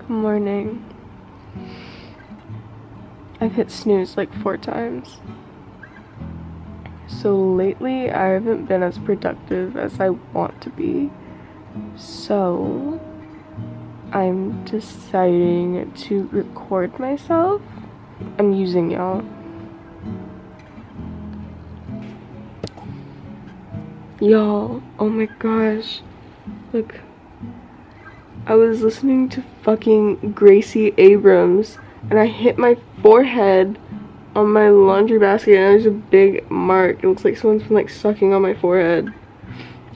Morning. I've hit snooze like 4 times. So lately I haven't been as productive as I want to be. So I'm deciding to record myself. I'm using y'all. Y'all, oh my gosh. Look. I was listening to fucking Gracie Abrams and I hit my forehead on my laundry basket and there's a big mark. It looks like someone's been like sucking on my forehead.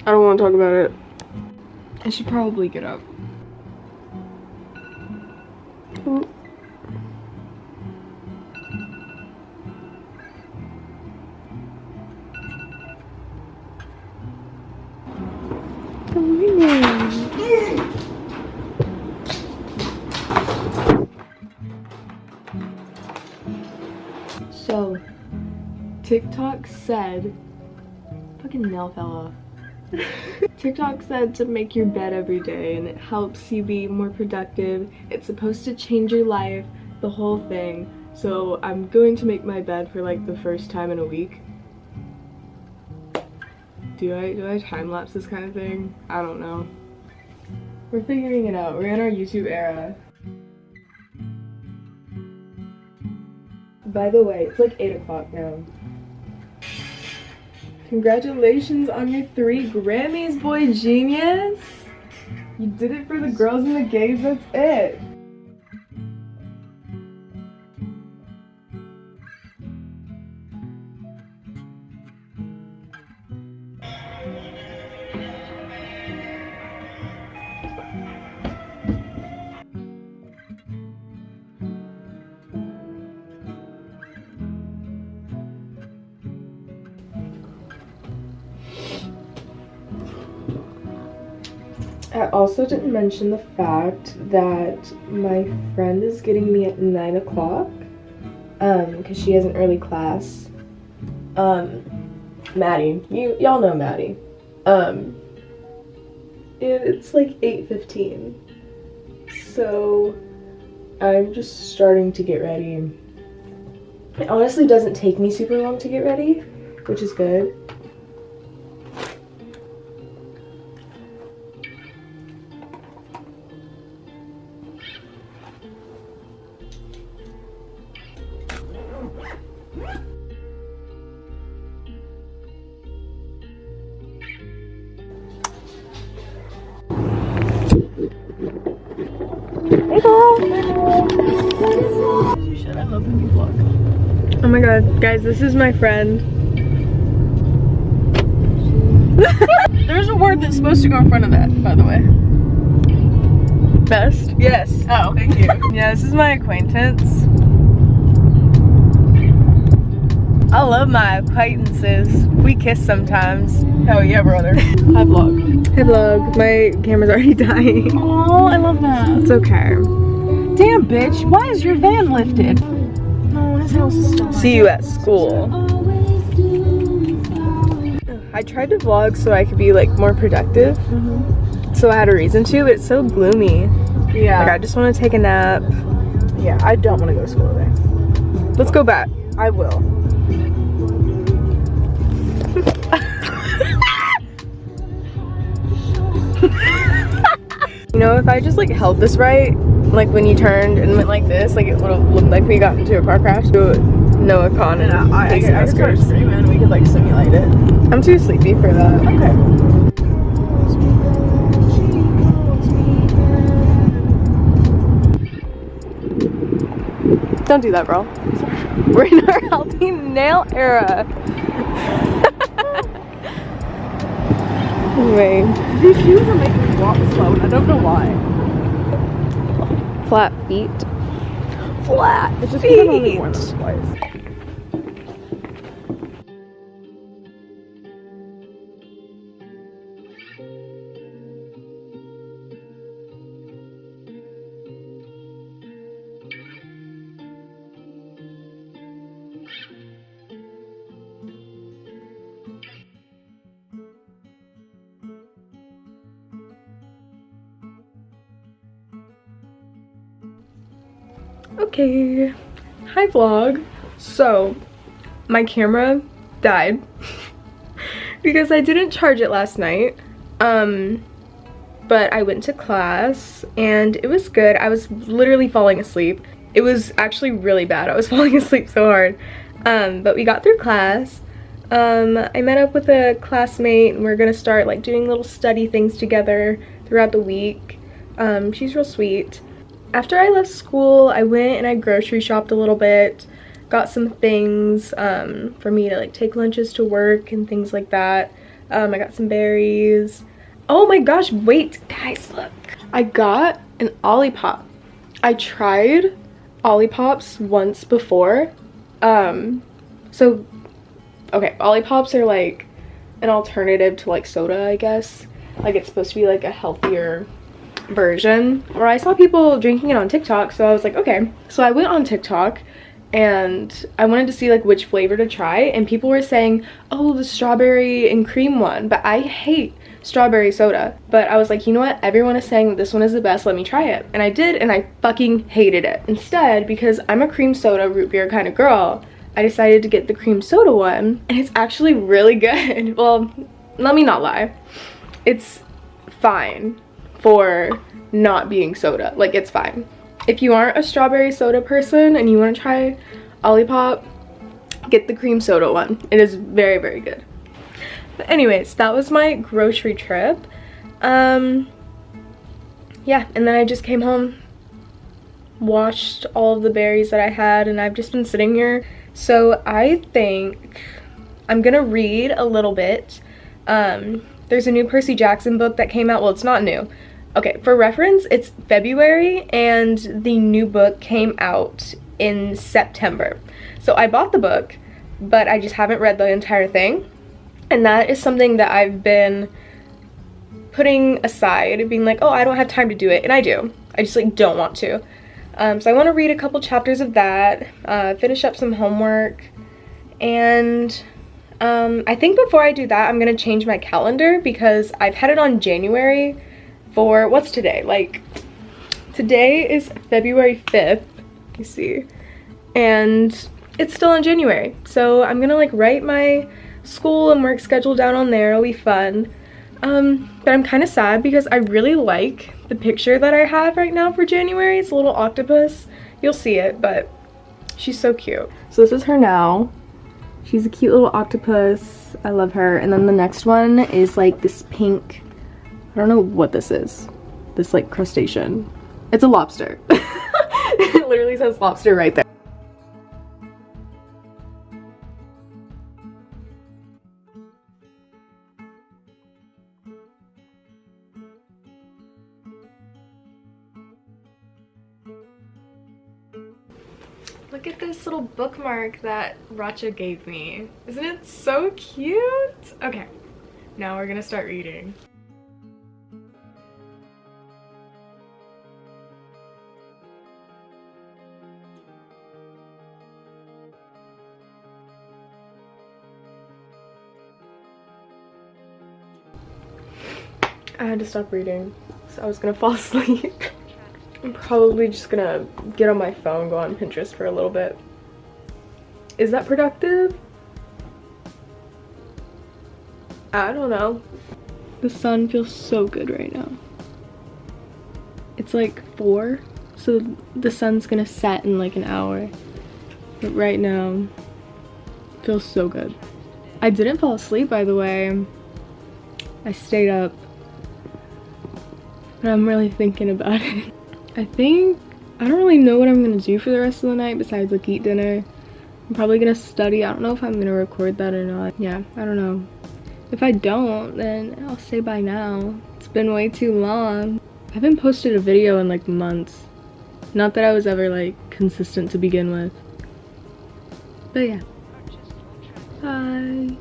I don't want to talk about it. I should probably get up. Ooh. Good morning. So, TikTok said, fucking nail fell off. TikTok said to make your bed every day and it helps you be more productive. It's supposed to change your life, the whole thing. So I'm going to make my bed for like the first time in a week. Do I time lapse this kind of thing? I don't know. We're figuring it out. We're in our YouTube era. By the way, it's like 8 o'clock now. Congratulations on your 3 Grammys, boy genius! You did it for the girls and the gays, that's it! I also didn't mention the fact that my friend is getting me at 9 o'clock, because she has an early class. Maddie, y'all know Maddie. And it's like 8:15. So I'm just starting to get ready. It honestly doesn't take me super long to get ready, which is good. Hey girl! You should. I love when you vlog. Oh my god, guys, this is my friend. There's a word that's supposed to go in front of that, by the way. Best? Yes. Oh, thank you. Yeah, this is my acquaintance. I love my acquaintances. We kiss sometimes. Hell yeah, brother. Hi, vlog. Hey vlog, my camera's already dying. Oh, I love that. It's okay. Damn, bitch. Why is your van lifted? No, his house is still. See you at school. I tried to vlog so I could be like more productive. So I had a reason to, but it's so gloomy. Yeah. Like I just want to take a nap. Yeah, I don't want to go to school today. Let's go back. I will. You know, if I just like held this right, like when you turned and went like this, like it would have looked like we got into a car crash. Noah Con and I could start screaming and we could like simulate it. I'm too sleepy for that. Okay. Don't do that, bro. We're in our healthy nail era. Anyway. These shoes are making me walk slow and I don't know why. Flat feet. Flat It's just because I've only worn them twice. Okay, hi vlog. So my camera died because I didn't charge it last night. But I went to class and it was good. I was literally falling asleep. It was actually really bad. I was falling asleep so hard. But we got through class. I met up with a classmate and we're gonna start like doing little study things together throughout the week. She's real sweet. After I left school, I went and I grocery shopped a little bit, got some things for me to like take lunches to work and things like that. I got some berries. Oh my gosh, wait, guys, look. I got an Olipop. I tried Olipops once before. So, okay, Olipops are like an alternative to like soda, I guess. Like it's supposed to be like a healthier version. Or I saw people drinking it on TikTok, so I was like, okay. So I went on TikTok and I wanted to see like which flavor to try, and people were saying, oh, the strawberry and cream one, but I hate strawberry soda. But I was like, you know what, everyone is saying that this one is the best, let me try it. And I did, and I fucking hated it. Instead, because I'm a cream soda root beer kind of girl, I decided to get the cream soda one, and it's actually really good. Well, let me not lie, it's fine for not being soda. Like, it's fine. If you aren't a strawberry soda person and you want to try Olipop, get the cream soda one. It is very, very good. But anyways, that was my grocery trip. Yeah, and then I just came home, washed all of the berries that I had, and I've just been sitting here. So I think I'm gonna read a little bit. There's a new Percy Jackson book that came out. Well, it's not new. Okay, for reference, it's February and the new book came out in September. So I bought the book, but I just haven't read the entire thing. And that is something that I've been putting aside, being like, oh, I don't have time to do it. And I do. I just like don't want to. So I want to read a couple chapters of that, finish up some homework, and I think before I do that, I'm going to change my calendar because I've had it on January for, what's today? Like, today is February 5th, you see, and it's still in January. So I'm gonna like write my school and work schedule down on there. It'll be fun. But I'm kind of sad because I really like the picture that I have right now for January. It's a little octopus. You'll see it, but she's so cute. So this is her now. She's a cute little octopus. I love her. And then the next one is like this pink, I don't know what this is. This like crustacean. It's a lobster. It literally says lobster right there. Look at this little bookmark that Racha gave me. Isn't it so cute? Okay, now we're gonna start reading. I had to stop reading, so I was gonna fall asleep. I'm probably just gonna get on my phone, go on Pinterest for a little bit. Is that productive? I don't know. The sun feels so good right now. It's like 4, so the sun's gonna set in like an hour. But right now, it feels so good. I didn't fall asleep, by the way. I stayed up. But I'm really thinking about it. I don't really know what I'm gonna do for the rest of the night besides like eat dinner. I'm probably gonna study. I don't know if I'm gonna record that or not. Yeah, I don't know. If I don't, then I'll say bye now. It's been way too long. I haven't posted a video in like months. Not that I was ever like consistent to begin with. But yeah. Bye.